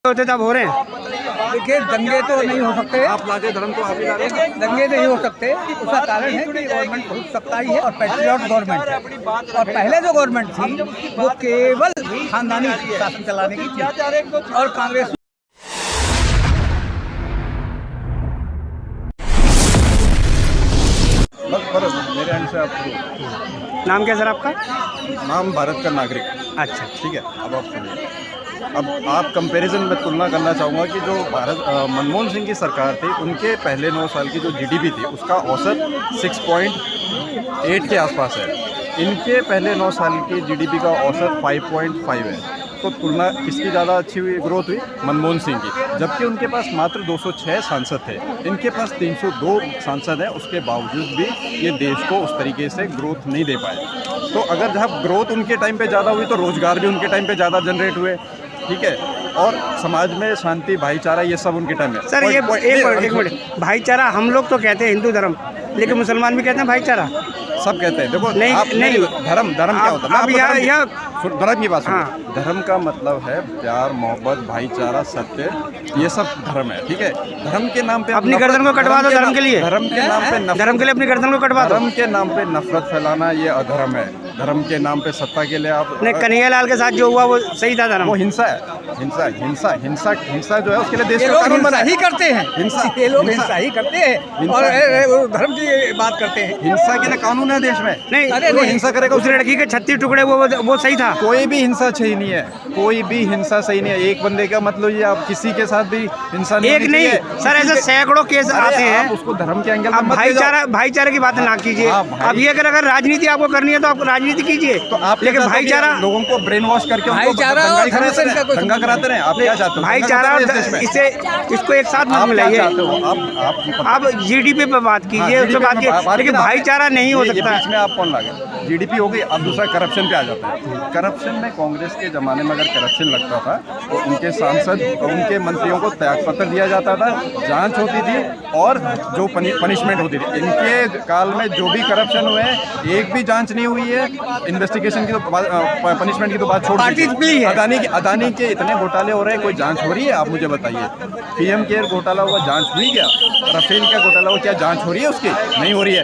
होते तब हो रहे हैं। देखिए, दंगे तो नहीं हो सकते, आप लाके धर्म को आप ही ला रहे हैं। दंगे नहीं हो सकते। उसका कारण है कि गवर्नमेंट बहुत सत्ताई है और पैट्रियट गवर्नमेंट है। और पहले जो गवर्नमेंट थी वो केवल खानदानी शासन चलाने की थी और कांग्रेस बस मेरे एंड से आप नाम क्या सर आपका? नाम भारत का नागरिक। अच्छा, ठीक है, अब आप सुनिए। अब आप कंपैरिजन में तुलना करना चाहूँगा कि जो मनमोहन सिंह की सरकार थी उनके पहले 9 साल की जो जीडीपी थी उसका औसत 6.8 के आसपास है। इनके पहले 9 साल की जीडीपी का औसत 5.5 है। तो तुलना किसकी ज़्यादा अच्छी हुई ग्रोथ हुई? मनमोहन सिंह की। जबकि उनके पास मात्र 206 सांसद थे, इनके पास 302 सांसद हैं। उसके बावजूद भी ये देश को उस तरीके से ग्रोथ नहीं दे पाए। तो अगर जब ग्रोथ उनके टाइम पे ज़्यादा हुई तो रोज़गार भी उनके टाइम पे ज़्यादा जनरेट हुए, ठीक है, और समाज में शांति भाईचारा ये सब उनके टाइम में। सर ये एक मिनट, भाईचारा हम लोग तो कहते हैं हिंदू धर्म, लेकिन मुसलमान भी कहते हैं भाईचारा। सब कहते हैं। देखो नहीं, आप नहीं, धर्म क्या होता है? अब यह धर्म की बात सुनो। हाँ। धर्म का मतलब है प्यार, मोहब्बत, भाईचारा, सत्य, ये सब धर्म है, ठीक है। धर्म के नाम पे अपनी गर्दन को कटवा दो धर्म के लिए। धर्म के नाम पे धर्म के लिए अपनी गर्दन को कटवा दो। धर्म के नाम पे नफरत फैलाना ये अधर्म है। धर्म के नाम पे सत्ता के लिए आप नहीं, कन्हैयालाल के साथ जो हुआ वो सही था धर्म। वो हिंसा है। हिंसा जो है उसके लिए देश ये का लोग कानून हिंसा बना है। ही करते हैं। ये लोग हिंसा ही करते हैं और धर्म की बात करते हैं। हिंसा के लिए कानून है देश में। नहीं, अरे वो हिंसा करेगा उस लड़की के 36 टुकड़े वो सही था। कोई भी हिंसा सही नहीं है, कोई भी हिंसा सही नहीं है। एक बंदे का मतलब ये आप किसी के साथ भी हिंसा नहीं एक होनी नहीं चाहिए। सर, ऐसे सैकड़ों केस आते हैं। आप उसको धर्म के एंगल आप भाईचारा की बात ना कीजिए। हाँ, अब ये अगर राजनीति आपको करनी है तो आप राजनीति कीजिए, तो आप लेकिन भाईचारा लोगों को ब्रेन वॉश करके भाईचारा और दंगा कराते रहे। आप क्या चाहते हो? भाईचारा और इसको एक साथ मत मिलाइए। आप जीडीपी पे बात कीजिए, उस पर बात कीजिए, लेकिन भाईचारा नहीं हो सकता। इसमें आप कौन लागे? जीडीपी हो गई। अब दूसरा करप्शन पे आ जाता है। करप्शन में कांग्रेस के ज़माने में अगर करप्शन लगता था तो उनके सांसद और उनके मंत्रियों को त्यागपत्र दिया जाता था, जांच होती थी और जो पनिशमेंट होती थी। इनके काल में जो भी करप्शन हुए हैं एक भी जांच नहीं हुई है। इन्वेस्टिगेशन की तो पनिशमेंट की तो बात छोड़ दीजिए। अदानी के इतने घोटाले हो रहे हैं, कोई जांच हो रही है? आप मुझे बताइए। पीएम केयर घोटाला हुआ, जांच हुई क्या? राफेल का घोटाला हुआ, क्या जांच हो रही है उसकी? नहीं हो रही है।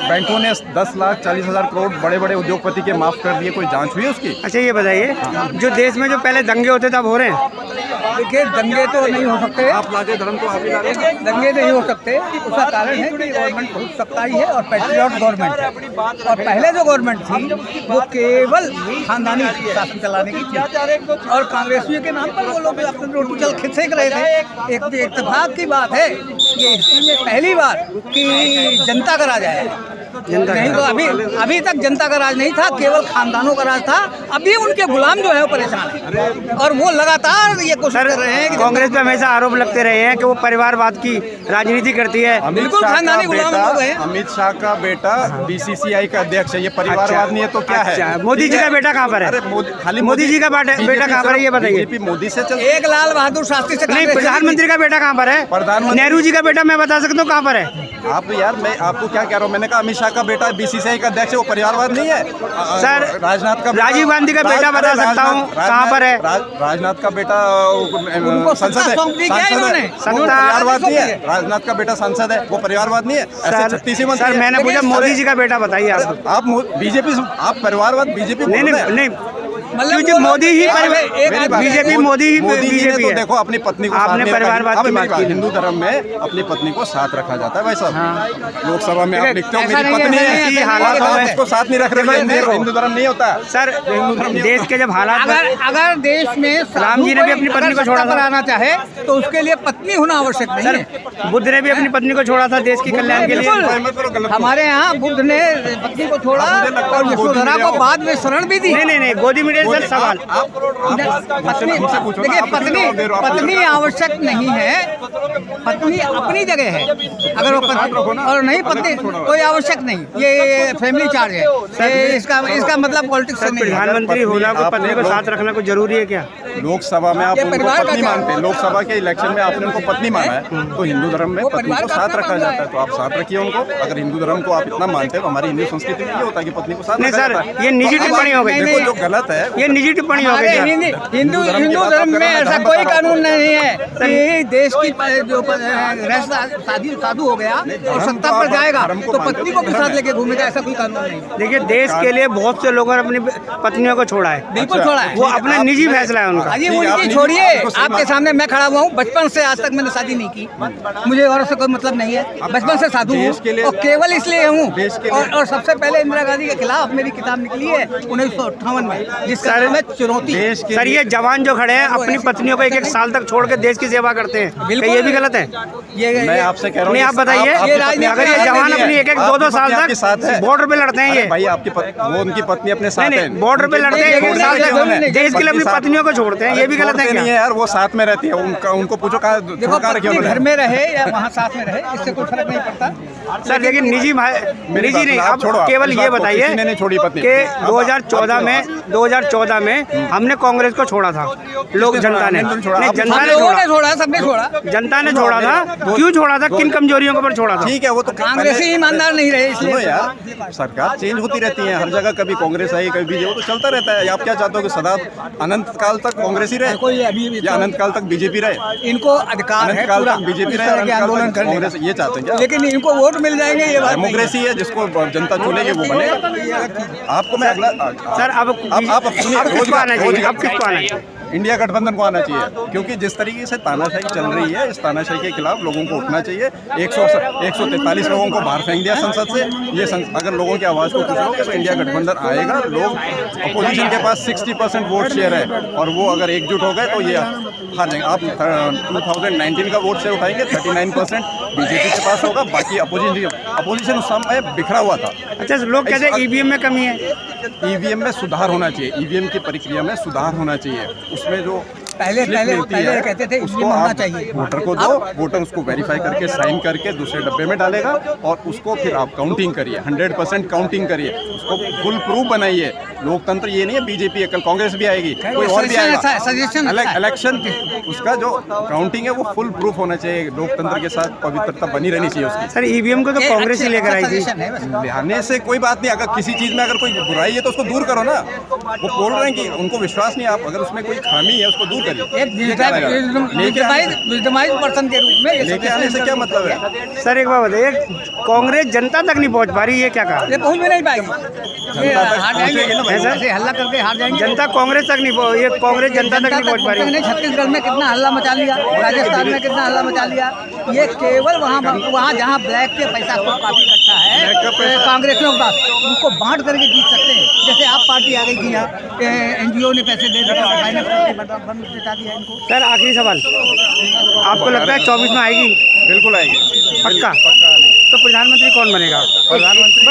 बैंकों ने 10,40,000 करोड़ बड़े बड़े उद्योगपति के माफ कर दिए, कोई जांच हुई है उसकी? अच्छा ये बताइए, जो देश में जो पहले दंगे होते तब हो रहे हैं। देखिए, दंगे तो नहीं हो सकते, आप लाके धर्म को आप ही ला रहे हैं। दंगे नहीं हो सकते। उसका कारण है कि गवर्नमेंट बहुत सत्ताई है और पैट्रियट गवर्नमेंट है। और पहले जो गवर्नमेंट थी वो केवल खानदानी शासन चलाने की थी और कांग्रेसियों के नाम पर वो लोग अपने रोटी चल खिसक रहे थे। एक इत्तेफाक की बात है कि हिस्ट्री में पहली बार कि जनता का राज आया है। नहीं तो अभी तक जनता का राज नहीं था, केवल खानदानों का राज था। अभी उनके गुलाम जो है वो परेशान है और वो लगातार ये कोशिश कर रहे हैं कि कांग्रेस पे हमेशा आरोप लगते रहे हैं कि वो परिवारवाद की राजनीति करती है। बिल्कुल खानदानी गुलाम हो गए। अमित शाह का बेटा बीसीसीआई का अध्यक्ष है। ये परिवारवाद नहीं है तो क्या है? मोदी जी का बेटा कहाँ पर है? खाली मोदी जी का बेटा कहाँ पर है, ये बताइए। मोदी से चल एक लाल बहादुर शास्त्री से नहीं, प्रधानमंत्री का बेटा कहाँ पर है? प्रधानमंत्री नेहरू जी का बेटा मैं बता सकता हूँ कहाँ पर है। आप यार, मैं आपको क्या कह रहा हूँ? मैंने कहा अमित शाह का बेटा बीसीसीआई का अध्यक्ष है, वो परिवारवाद नहीं है? सर, राजनाथ का राजीव गांधी का बेटा बता सकता हूँ कहाँ पर है। राजनाथ का बेटा संसद है, वो परिवारवाद नहीं है। राजनाथ का बेटा सांसद है, वो परिवारवाद नहीं है? सर मैंने पूछा मोदी जी का बेटा बताइए। आप बीजेपी, आप परिवारवाद बीजेपी नहीं क्योंकि मोदी ही बीजेपी मोदी ही बीजेपी है। देखो, अपनी पत्नी को आपने परिवारवाद की बात की। हिंदू धर्म में अपनी पत्नी को साथ रखा जाता है भाई साहब। लोकसभा में आप लिखते हो मेरी पत्नी है, हालात उसको साथ नहीं रख रहे। हिंदू धर्म नहीं होता सर। हिंदू धर्म देश के जब हालात, अगर देश में राम जी ने भी अपनी पत्नी को छोड़ा कराना चाहे तो उसके लिए पत्नी होना आवश्यक नहीं है। बुद्ध ने भी अपनी पत्नी को छोड़ा था देश की कल्याण के लिए। हमारे यहाँ बुद्ध ने पत्नी को छोड़ा और यशोधरा को बाद में शरण भी दी। नहीं, गोदी मीडिया सर सवाल। देखिए, पत्नी आवश्यक नहीं है, पत्नी अपनी जगह है। अगर वो पत्नी और नहीं पत्नी कोई आवश्यक नहीं, ये फैमिली चार्ज है। इसका मतलब पॉलिटिक्स से नहीं। प्रधानमंत्री होना को पत्नी को साथ रखना कोई जरूरी है क्या? लोकसभा में आप उनको पत्नी मानते हैं, लोकसभा के इलेक्शन में आपने उनको पत्नी माना है, तो हिंदू धर्म में पत्नी को साथ रखा जाता है, तो आप साथ रखिए उनको। अगर हिंदू धर्म को आप इतना मानते हो, हमारी हिंदू संस्कृति में ये होता है कि पत्नी को साथ नहीं सर, ये निजी टिप्पणी हो गई। देखो, जो गलत है ये निजी टिप्पणी हो हमारे गई। हिंदू धर्म में ऐसा कोई कानून नहीं है कि देश की जो साधु हो गया और सत्ता पर जाएगा तो पत्नी को के साथ लेके घूमेगा, ऐसा कोई कानून नहीं। देखिए देश के लिए बहुत से लोगों ने अपनी पत्नियों को छोड़ा है, बिल्कुल छोड़ा है, वो अपना निजी फैसला है उनका। अजी उनकी छोड़िए, आपके सामने मैं खड़ा हुआ हूँ, बचपन से आज तक मैंने शादी नहीं की, मुझे औरत से कोई मतलब नहीं है, बचपन से साधु हूँ और केवल इसलिए हूँ। और सबसे पहले इंदिरा गांधी के खिलाफ मेरी किताब निकली है 1958 में, जिसका नाम है चुनौती। सर ये जवान जो खड़े हैं अपनी पत्नियों को 1-1 साल तक छोड़ के देश की सेवा करते हैं, क्या ये भी गलत है? मैं आपसे कह रहा हूँ, नहीं आप बताइए, अगर ये जवान अपनी 1-1, 2-2 साल तक बॉर्डर पे लड़ते हैं, ये भाई आपकी वो उनकी पत्नी अपने साथ है, बॉर्डर पे लड़ते हैं 1-1 साल तक, देश के लिए अपनी पत्नियों को छोड़ते हैं, ये भी गलत है क्या? नहीं है यार, वो साथ में रहती है, उनको पूछो देखो पत्नी घर में रहे या वहाँ साथ में रहे, इससे कोई फर्क नहीं पड़ता सर। लेकिन निजी नहीं, अब केवल ये बताइए कि 2014 में हमने कांग्रेस को छोड़ा था, लोग जनता ने छोड़ा, सबने छोड़ा, जनता ने छोड़ा था। क्यों छोड़ा था, किन कमजोरियों पर छोड़ा था? ठीक है, वो तो कांग्रेस ही ईमानदार नहीं रहे, इसलिए यार सरकार चेंज होती रहती है हर जगह, कभी कांग्रेस आई कभी बीजेपी, वो तो चलता रहता है। आप क्या चाहते हो कि सदा अनंत काल तक कांग्रेस ही रहे या अनंत काल तक बीजेपी रहे? इनको अधिकार है पूरा बीजेपी रहे, आंदोलन करने कांग्रेस ये चाहते हैं क्या? लेकिन इनको वोट मिल जाएंगे, ये बात डेमोक्रेसी है, जिसको जनता चुनेगी वो बनेगा। आपको मैं अगला सर अब किसको आना चाहिए, अब किसको आना चाहिए? इंडिया गठबंधन को आना चाहिए, क्योंकि जिस तरीके से तानाशाही चल रही है, इस तानाशाही के खिलाफ लोगों को उठना चाहिए। 143 लोगों को बाहर फेंक दिया संसद से। ये अगर लोगों की आवाज़ को पूछोगे तो इंडिया गठबंधन आएगा। लोग अपोजिशन के पास 60% वोट शेयर है और वो अगर एकजुट हो गए तो ये हार जाएंगे। आप 2019 का वोट शेयर उठाएंगे, 39% बीजेपी के पास होगा, बाकी अपोजिशन उस समय बिखरा हुआ था। अच्छा, लोग कहते हैं ईवीएम में कमी है। ईवीएम में सुधार होना चाहिए, ईवीएम की प्रक्रिया में सुधार होना चाहिए। उसमें जो पहले कहते थे उसको होना चाहिए, वोटर को दो, वोटर उसको वेरीफाई करके साइन करके दूसरे डब्बे में डालेगा और उसको फिर आप काउंटिंग करिए, 100% काउंटिंग करिए, उसको फुल प्रूफ बनाइए। लोकतंत्र ये नहीं है बीजेपी, कल कांग्रेस भी आएगी, कोई और भी आएगा। इलेक्शन उसका जो काउंटिंग है वो फुल प्रूफ होना चाहिए। लोकतंत्र के साथ पवित्रता बनी रहनी चाहिए उसकी। सर ईवीएम को तो कांग्रेस ही लेकर आई थी, लिहाने से कोई बात नहीं। अगर किसी चीज में अगर कोई बुराई है तो उसको दूर करो ना। वो बोल रहे हैं कि उनको विश्वास नहीं, आप अगर उसमें कोई खामी है उसको दूर करिए। पर्सन के रूप में लेके आने से क्या मतलब है? सर एक बात बताइए, कांग्रेस जनता तक नहीं पहुंच पा रही, ये क्या कहा? ये पहुंच भी नहीं पाएगी, हार जाएंगे, हल्ला करके हार जाएंगे। जनता कांग्रेस तक नहीं, ये कांग्रेस जनता तक नहीं पहुंच पा रही। छत्तीसगढ़ में कितना हल्ला मचा लिया, राजस्थान में कितना हल्ला मचा लिया। ये केवल वहाँ जहाँ ब्लैक के पैसा काफी इकट्ठा है कांग्रेसियों का, उनको बांट करके जीत सकते हैं। जैसे आप पार्टी आ गई थी यहाँ, NGO ने पैसे दे दिया इनको। सर आखिरी सवाल, आपको लगता है 24 में आएगी? बिल्कुल आएगी, पक्का? पक्का। तो प्रधानमंत्री कौन बनेगा? प्रधानमंत्री